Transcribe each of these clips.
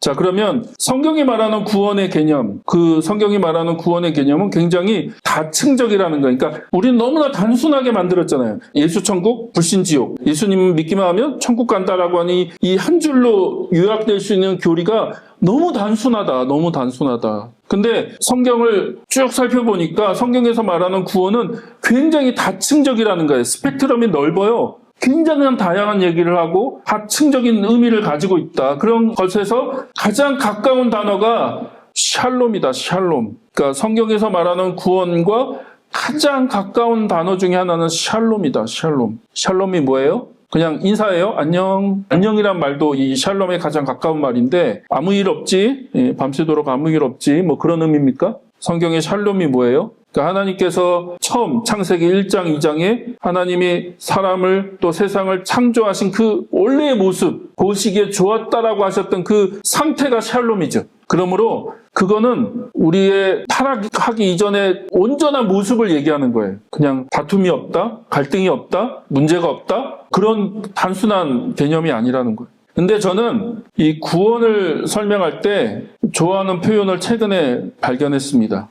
자, 그러면 성경이 말하는 구원의 개념, 그 성경이 말하는 구원의 개념은 굉장히 다층적이라는 거예요. 그러니까 우리는 너무나 단순하게 만들었잖아요. 예수 천국, 불신 지옥. 예수님 믿기만 하면 천국 간다라고 하니 이 한 줄로 요약될 수 있는 교리가 너무 단순하다, 너무 단순하다. 근데 성경을 쭉 살펴보니까 성경에서 말하는 구원은 굉장히 다층적이라는 거예요. 스펙트럼이 넓어요. 굉장히 다양한 얘기를 하고 다층적인 의미를 가지고 있다. 그런 것에서 가장 가까운 단어가 샬롬이다. 샬롬. 그러니까 성경에서 말하는 구원과 가장 가까운 단어 중에 하나는 샬롬이다. 샬롬. 샬롬이 뭐예요? 그냥 인사예요. 안녕. 안녕이란 말도 이 샬롬에 가장 가까운 말인데 아무 일 없지. 밤새도록 아무 일 없지. 뭐 그런 의미입니까? 성경의 샬롬이 뭐예요? 그러니까 하나님께서 처음 창세기 1장, 2장에 하나님이 사람을 또 세상을 창조하신 그 원래의 모습, 보시기에 좋았다라고 하셨던 그 상태가 샬롬이죠. 그러므로 그거는 우리의 타락하기 이전에 온전한 모습을 얘기하는 거예요. 그냥 다툼이 없다, 갈등이 없다, 문제가 없다, 그런 단순한 개념이 아니라는 거예요. 근데 저는 이 구원을 설명할 때 좋아하는 표현을 최근에 발견했습니다.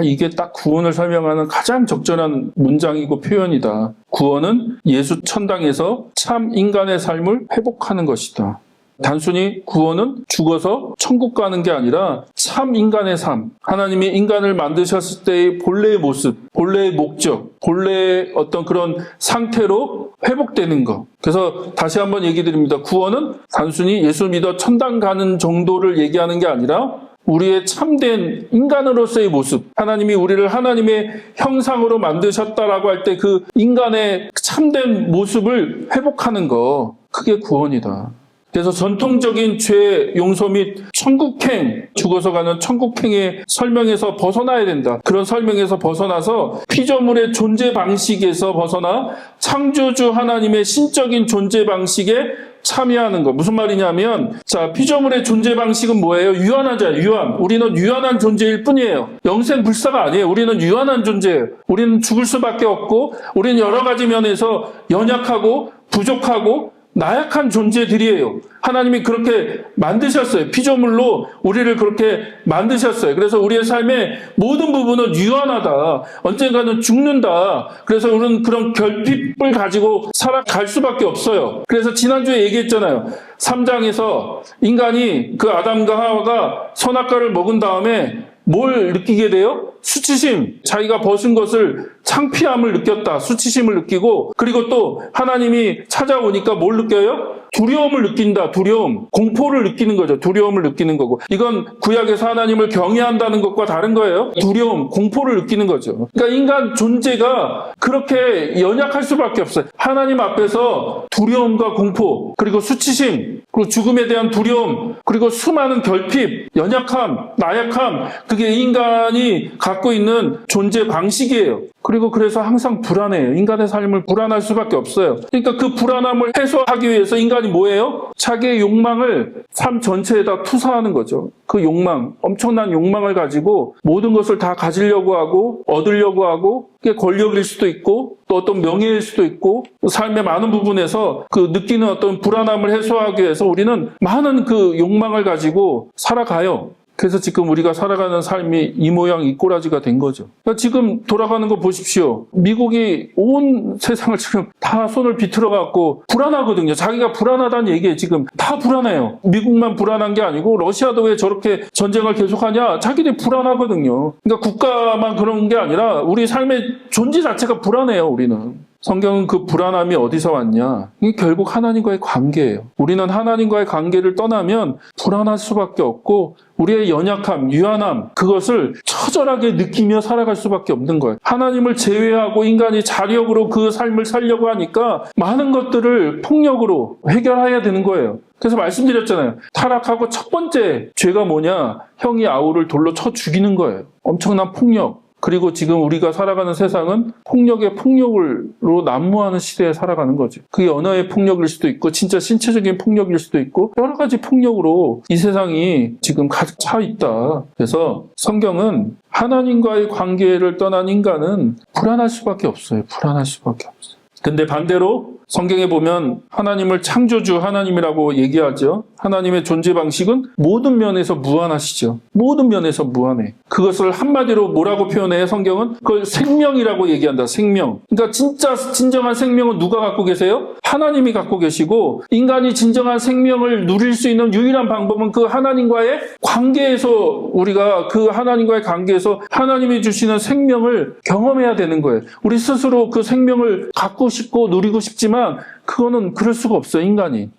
이게 딱 구원을 설명하는 가장 적절한 문장이고 표현이다. 구원은 예수 천당에서 참 인간의 삶을 회복하는 것이다. 단순히 구원은 죽어서 천국 가는 게 아니라 참 인간의 삶, 하나님이 인간을 만드셨을 때의 본래의 모습, 본래의 목적, 본래의 어떤 그런 상태로 회복되는 것. 그래서 다시 한번 얘기 드립니다. 구원은 단순히 예수 믿어 천당 가는 정도를 얘기하는 게 아니라 우리의 참된 인간으로서의 모습, 하나님이 우리를 하나님의 형상으로 만드셨다라고 할 때 그 인간의 참된 모습을 회복하는 거, 그게 구원이다. 그래서 전통적인 죄 용서 및 천국행, 죽어서 가는 천국행의 설명에서 벗어나야 된다. 그런 설명에서 벗어나서 피조물의 존재 방식에서 벗어나 창조주 하나님의 신적인 존재 방식에 참여하는 거. 무슨 말이냐면, 자, 피조물의 존재 방식은 뭐예요? 유한하잖아요. 유한. 우리는 유한한 존재일 뿐이에요. 영생불사가 아니에요. 우리는 유한한 존재예요. 우리는 죽을 수밖에 없고, 우리는 여러 가지 면에서 연약하고 부족하고 나약한 존재들이에요. 하나님이 그렇게 만드셨어요. 피조물로 우리를 그렇게 만드셨어요. 그래서 우리의 삶의 모든 부분은 유한하다. 언젠가는 죽는다. 그래서 우리는 그런 결핍을 가지고 살아갈 수밖에 없어요. 그래서 지난주에 얘기했잖아요. 3장에서 인간이 그 아담과 하와가 선악과를 먹은 다음에 뭘 느끼게 돼요? 수치심, 자기가 벗은 것을 창피함을 느꼈다. 수치심을 느끼고, 그리고 또 하나님이 찾아오니까 뭘 느껴요? 두려움을 느낀다. 두려움, 공포를 느끼는 거죠. 두려움을 느끼는 거고, 이건 구약에서 하나님을 경외한다는 것과 다른 거예요. 두려움, 공포를 느끼는 거죠. 그러니까 인간 존재가 그렇게 연약할 수밖에 없어요. 하나님 앞에서 두려움과 공포, 그리고 수치심, 그리고 죽음에 대한 두려움, 그리고 수많은 결핍, 연약함, 나약함, 그게 인간이 갖고 있는 존재 방식이에요. 그리고 그래서 항상 불안해요. 인간의 삶을 불안할 수밖에 없어요. 그러니까 그 불안함을 해소하기 위해서 인간이 뭐예요? 자기의 욕망을 삶 전체에다 투사하는 거죠. 그 욕망, 엄청난 욕망을 가지고 모든 것을 다 가지려고 하고 얻으려고 하고, 그게 권력일 수도 있고 또 어떤 명예일 수도 있고, 삶의 많은 부분에서 그 느끼는 어떤 불안함을 해소하기 위해서 우리는 많은 그 욕망을 가지고 살아가요. 그래서 지금 우리가 살아가는 삶이 이 모양 이 꼬라지가 된 거죠. 그러니까 지금 돌아가는 거 보십시오. 미국이 온 세상을 지금 다 손을 비틀어 갖고 불안하거든요. 자기가 불안하다는 얘기에 지금 다 불안해요. 미국만 불안한 게 아니고 러시아도 왜 저렇게 전쟁을 계속하냐? 자기들이 불안하거든요. 그러니까 국가만 그런 게 아니라 우리 삶의 존재 자체가 불안해요. 우리는. 성경은 그 불안함이 어디서 왔냐? 이게 결국 하나님과의 관계예요. 우리는 하나님과의 관계를 떠나면 불안할 수밖에 없고, 우리의 연약함, 유한함, 그것을 처절하게 느끼며 살아갈 수밖에 없는 거예요. 하나님을 제외하고 인간이 자력으로 그 삶을 살려고 하니까 많은 것들을 폭력으로 해결해야 되는 거예요. 그래서 말씀드렸잖아요. 타락하고 첫 번째 죄가 뭐냐? 형이 아우를 돌로 쳐 죽이는 거예요. 엄청난 폭력. 그리고 지금 우리가 살아가는 세상은 폭력의 폭력으로 난무하는 시대에 살아가는 거죠. 그게 언어의 폭력일 수도 있고 진짜 신체적인 폭력일 수도 있고 여러 가지 폭력으로 이 세상이 지금 가득 차 있다. 그래서 성경은 하나님과의 관계를 떠난 인간은 불안할 수밖에 없어요. 불안할 수밖에 없어요. 근데 반대로 성경에 보면 하나님을 창조주 하나님이라고 얘기하죠. 하나님의 존재 방식은 모든 면에서 무한하시죠. 모든 면에서 무한해. 그것을 한마디로 뭐라고 표현해요? 성경은 그걸 생명이라고 얘기한다. 생명. 그러니까 진짜 진정한 생명은 누가 갖고 계세요? 하나님이 갖고 계시고, 인간이 진정한 생명을 누릴 수 있는 유일한 방법은 그 하나님과의 관계에서, 우리가 그 하나님과의 관계에서 하나님이 주시는 생명을 경험해야 되는 거예요. 우리 스스로 그 생명을 갖고 싶고 누리고 싶지만 그거는 그럴 수가 없어요. 인간이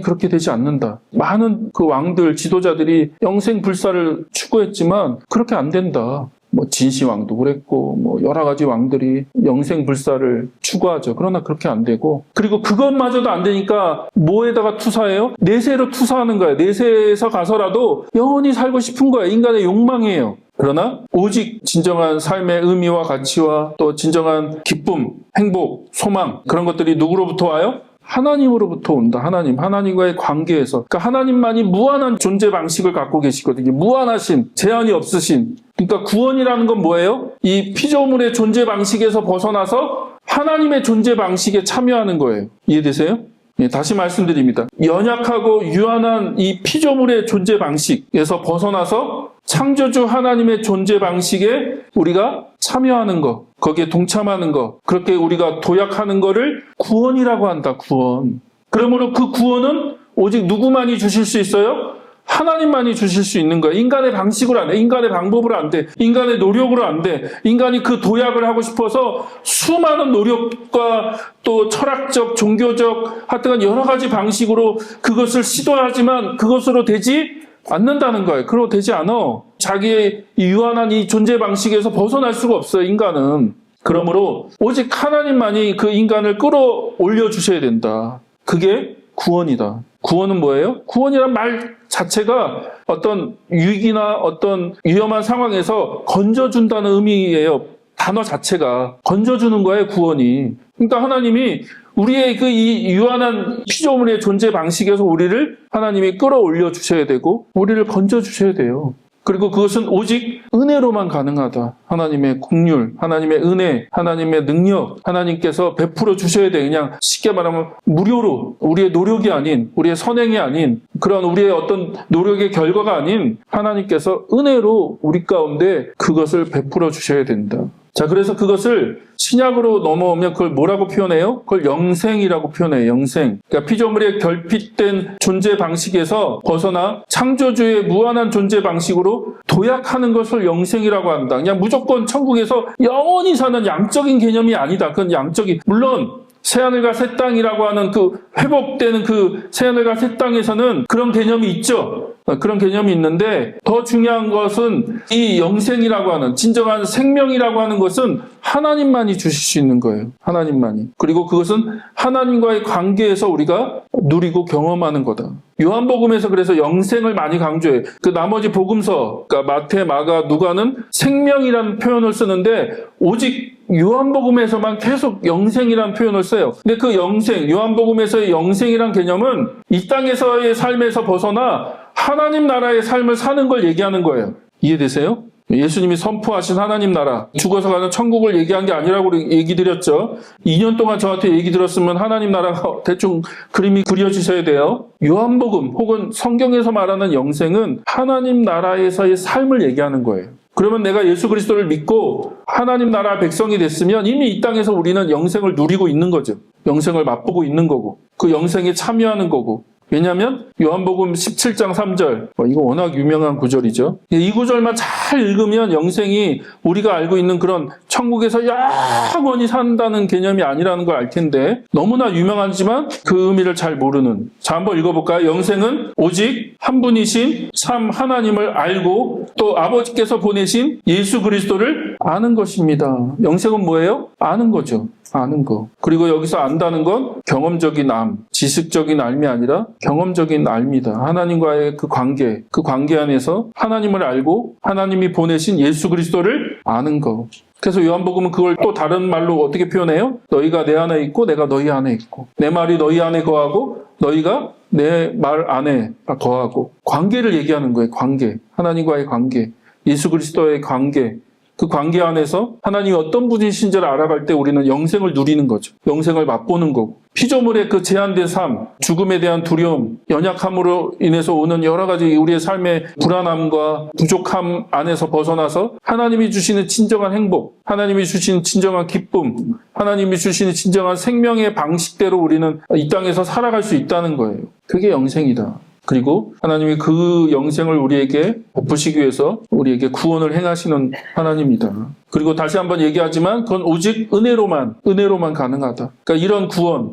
그렇게 되지 않는다. 많은 그 왕들, 지도자들이 영생불사를 추구했지만 그렇게 안 된다. 진시황도 그랬고, 여러 가지 왕들이 영생불사를 추구하죠. 그러나 그렇게 안 되고, 그리고 그것마저도 안 되니까 뭐에다가 투사해요? 내세로 투사하는 거예요. 내세에서 가서라도 영원히 살고 싶은 거예요. 인간의 욕망이에요. 그러나 오직 진정한 삶의 의미와 가치와 또 진정한 기쁨, 행복, 소망, 그런 것들이 누구로부터 와요? 하나님으로부터 온다. 하나님과의 관계에서. 그러니까 하나님만이 무한한 존재 방식을 갖고 계시거든요. 무한하신, 제한이 없으신. 그러니까 구원이라는 건 뭐예요? 이 피조물의 존재 방식에서 벗어나서 하나님의 존재 방식에 참여하는 거예요. 이해되세요? 다시 말씀드립니다. 연약하고 유한한 이 피조물의 존재 방식에서 벗어나서 창조주 하나님의 존재 방식에 우리가 참여하는 것, 거기에 동참하는 것, 그렇게 우리가 도약하는 것을 구원이라고 한다. 구원. 그러므로 그 구원은 오직 누구만이 주실 수 있어요? 하나님만이 주실 수 있는 거예요. 인간의 방식으로 안 돼. 인간의 방법으로 안 돼. 인간의 노력으로 안 돼. 인간이 그 도약을 하고 싶어서 수많은 노력과 또 철학적, 종교적, 하여튼 여러 가지 방식으로 그것을 시도하지만 그것으로 되지 않는다는 거예요. 그러고 되지 않아. 자기의 유한한 이 존재 방식에서 벗어날 수가 없어요. 인간은. 그러므로 오직 하나님만이 그 인간을 끌어올려 주셔야 된다. 그게 구원이다. 구원은 뭐예요? 구원이란 말 자체가 어떤 위기나 어떤 위험한 상황에서 건져준다는 의미예요. 단어 자체가 건져주는 거예요. 구원이. 그러니까 하나님이 우리의 그 이 유한한 피조물의 존재 방식에서 우리를 하나님이 끌어올려 주셔야 되고 우리를 건져 주셔야 돼요. 그리고 그것은 오직 은혜로만 가능하다. 하나님의 긍휼, 하나님의 은혜, 하나님의 능력, 하나님께서 베풀어 주셔야 돼. 그냥 쉽게 말하면 무료로, 우리의 노력이 아닌, 우리의 선행이 아닌, 그런 우리의 어떤 노력의 결과가 아닌 하나님께서 은혜로 우리 가운데 그것을 베풀어 주셔야 된다. 자, 그래서 그것을 신약으로 넘어오면 그걸 뭐라고 표현해요? 그걸 영생이라고 표현해요. 영생. 그러니까 피조물의 결핍된 존재 방식에서 벗어나 창조주의 무한한 존재 방식으로 도약하는 것을 영생이라고 한다. 그냥 무조건 천국에서 영원히 사는 양적인 개념이 아니다. 그건 양적인, 물론 새하늘과 새 땅이라고 하는 그 회복되는 그 새하늘과 새 땅에서는 그런 개념이 있죠. 그런 개념이 있는데 더 중요한 것은 이 영생이라고 하는 진정한 생명이라고 하는 것은 하나님만이 주실 수 있는 거예요. 하나님만이. 그리고 그것은 하나님과의 관계에서 우리가 누리고 경험하는 거다. 요한복음에서 그래서 영생을 많이 강조해요. 그 나머지 복음서, 그러니까 마태, 마가, 누가는 생명이라는 표현을 쓰는데 오직 요한복음에서만 계속 영생이라는 표현을 써요. 근데 그 영생, 요한복음에서의 영생이란 개념은 이 땅에서의 삶에서 벗어나 하나님 나라의 삶을 사는 걸 얘기하는 거예요. 이해되세요? 예수님이 선포하신 하나님 나라, 죽어서 가는 천국을 얘기한 게 아니라고 얘기 드렸죠. 2년 동안 저한테 얘기 들었으면 하나님 나라가 대충 그림이 그려지셔야 돼요. 요한복음 혹은 성경에서 말하는 영생은 하나님 나라에서의 삶을 얘기하는 거예요. 그러면 내가 예수 그리스도를 믿고 하나님 나라 백성이 됐으면 이미 이 땅에서 우리는 영생을 누리고 있는 거죠. 영생을 맛보고 있는 거고 그 영생에 참여하는 거고. 왜냐하면 요한복음 17장 3절, 이거 워낙 유명한 구절이죠. 이 구절만 잘 읽으면 영생이 우리가 알고 있는 그런 천국에서 영원히 산다는 개념이 아니라는 걸 알 텐데 너무나 유명하지만 그 의미를 잘 모르는. 자, 한번 읽어볼까요? 영생은 오직 한 분이신 참 하나님을 알고 또 아버지께서 보내신 예수 그리스도를 아는 것입니다. 영생은 뭐예요? 아는 거죠. 아는 거. 그리고 여기서 안다는 건 경험적인 암, 지식적인 알미 아니라 경험적인 알미다. 하나님과의 그 관계 안에서 하나님을 알고 하나님이 보내신 예수 그리스도를 아는 거. 그래서 요한복음은 그걸 또 다른 말로 어떻게 표현해요? 너희가 내 안에 있고 내가 너희 안에 있고 내 말이 너희 안에 거하고 너희가 내 말 안에 거하고 관계를 얘기하는 거예요. 관계. 하나님과의 관계. 예수 그리스도의 관계. 그 관계 안에서 하나님이 어떤 분이신지를 알아갈 때 우리는 영생을 누리는 거죠. 영생을 맛보는 거고. 피조물의 그 제한된 삶, 죽음에 대한 두려움, 연약함으로 인해서 오는 여러 가지 우리의 삶의 불안함과 부족함 안에서 벗어나서 하나님이 주시는 진정한 행복, 하나님이 주시는 진정한 기쁨, 하나님이 주시는 진정한 생명의 방식대로 우리는 이 땅에서 살아갈 수 있다는 거예요. 그게 영생이다. 그리고 하나님이 그 영생을 우리에게 베푸시기 위해서 우리에게 구원을 행하시는 하나님이다. 그리고 다시 한번 얘기하지만 그건 오직 은혜로만 가능하다. 그러니까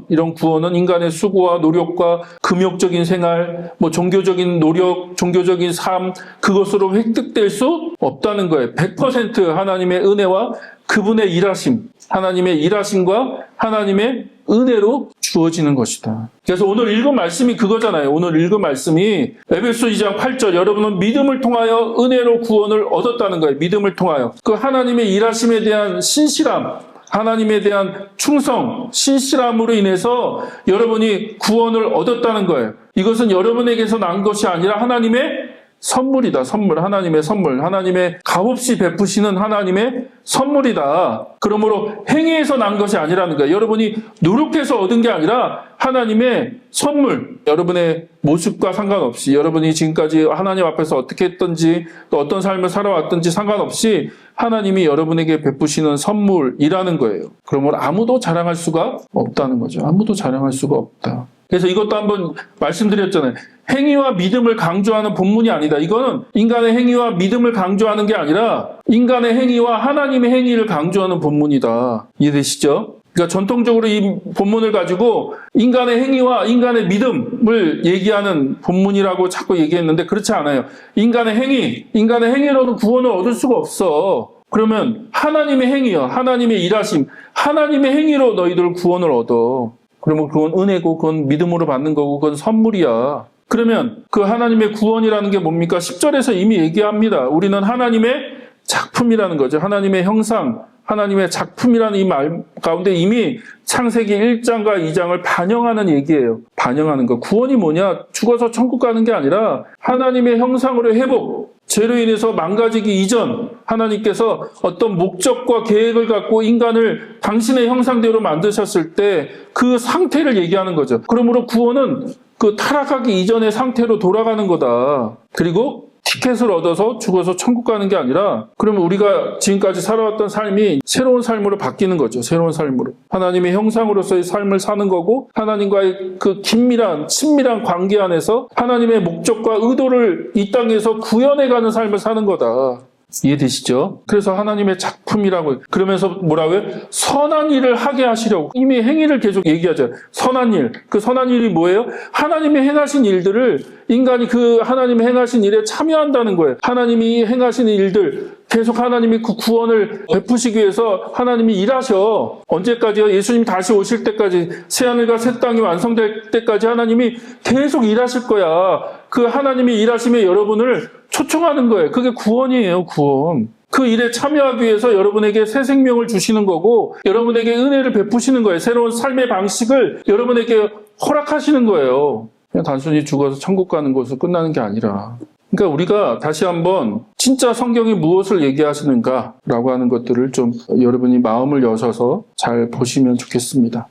이런 구원은 인간의 수고와 노력과 금욕적인 생활, 종교적인 노력, 종교적인 삶, 그것으로 획득될 수 없다는 거예요. 100% 하나님의 은혜와 그분의 일하심, 하나님의 일하심과 하나님의 은혜로 주어지는 것이다. 그래서 오늘 읽은 말씀이 그거잖아요. 오늘 읽은 말씀이 에베소 2장 8절 여러분은 믿음을 통하여 은혜로 구원을 얻었다는 거예요. 믿음을 통하여. 그 하나님의 일하심에 대한 신실함, 하나님에 대한 충성, 신실함으로 인해서 여러분이 구원을 얻었다는 거예요. 이것은 여러분에게서 난 것이 아니라 하나님의 선물이다. 선물. 하나님의 선물. 하나님의 값없이 베푸시는 하나님의 선물이다. 그러므로 행위에서 난 것이 아니라는 거예요. 여러분이 노력해서 얻은 게 아니라 하나님의 선물. 여러분의 모습과 상관없이 여러분이 지금까지 하나님 앞에서 어떻게 했던지 또 어떤 삶을 살아왔던지 상관없이 하나님이 여러분에게 베푸시는 선물이라는 거예요. 그러므로 아무도 자랑할 수가 없다는 거죠. 아무도 자랑할 수가 없다. 그래서 이것도 한번 말씀드렸잖아요. 행위와 믿음을 강조하는 본문이 아니다. 이거는 인간의 행위와 믿음을 강조하는 게 아니라 인간의 행위와 하나님의 행위를 강조하는 본문이다. 이해되시죠? 그러니까 전통적으로 이 본문을 가지고 인간의 행위와 인간의 믿음을 얘기하는 본문이라고 자꾸 얘기했는데 그렇지 않아요. 인간의 행위로는 구원을 얻을 수가 없어. 그러면 하나님의 행위요. 하나님의 일하심, 하나님의 행위로 너희들 구원을 얻어. 그러면 그건 은혜고 그건 믿음으로 받는 거고 그건 선물이야. 그러면 그 하나님의 구원이라는 게 뭡니까? 10절에서 이미 얘기합니다. 우리는 하나님의 작품이라는 거죠. 하나님의 형상, 하나님의 작품이라는 이 말 가운데 이미 창세기 1장과 2장을 반영하는 얘기예요. 반영하는 거. 구원이 뭐냐? 죽어서 천국 가는 게 아니라 하나님의 형상으로 회복, 죄로 인해서 망가지기 이전 하나님께서 어떤 목적과 계획을 갖고 인간을 당신의 형상대로 만드셨을 때 그 상태를 얘기하는 거죠. 그러므로 구원은 그 타락하기 이전의 상태로 돌아가는 거다. 그리고 티켓을 얻어서 죽어서 천국 가는 게 아니라 그러면 우리가 지금까지 살아왔던 삶이 새로운 삶으로 바뀌는 거죠. 새로운 삶으로. 하나님의 형상으로서의 삶을 사는 거고 하나님과의 그 친밀한 관계 안에서 하나님의 목적과 의도를 이 땅에서 구현해가는 삶을 사는 거다. 이해되시죠? 그래서 하나님의 작품이라고 그러면서 뭐라고요? 선한 일을 하게 하시려고 이미 행위를 계속 얘기하죠. 선한 일. 그 선한 일이 뭐예요? 하나님이 행하신 일들을 인간이 그 하나님이 행하신 일에 참여한다는 거예요. 하나님이 행하신 일들 계속 하나님이 그 구원을 베푸시기 위해서 하나님이 일하셔. 언제까지요? 예수님 다시 오실 때까지 새하늘과 새 땅이 완성될 때까지 하나님이 계속 일하실 거야. 그 하나님이 일하심에 여러분을 초청하는 거예요. 그게 구원이에요. 구원. 그 일에 참여하기 위해서 여러분에게 새 생명을 주시는 거고 여러분에게 은혜를 베푸시는 거예요. 새로운 삶의 방식을 여러분에게 허락하시는 거예요. 그냥 단순히 죽어서 천국 가는 것으로 끝나는 게 아니라 그러니까 우리가 다시 한번 진짜 성경이 무엇을 얘기하시는가라고 하는 것들을 좀 여러분이 마음을 여셔서 잘 보시면 좋겠습니다.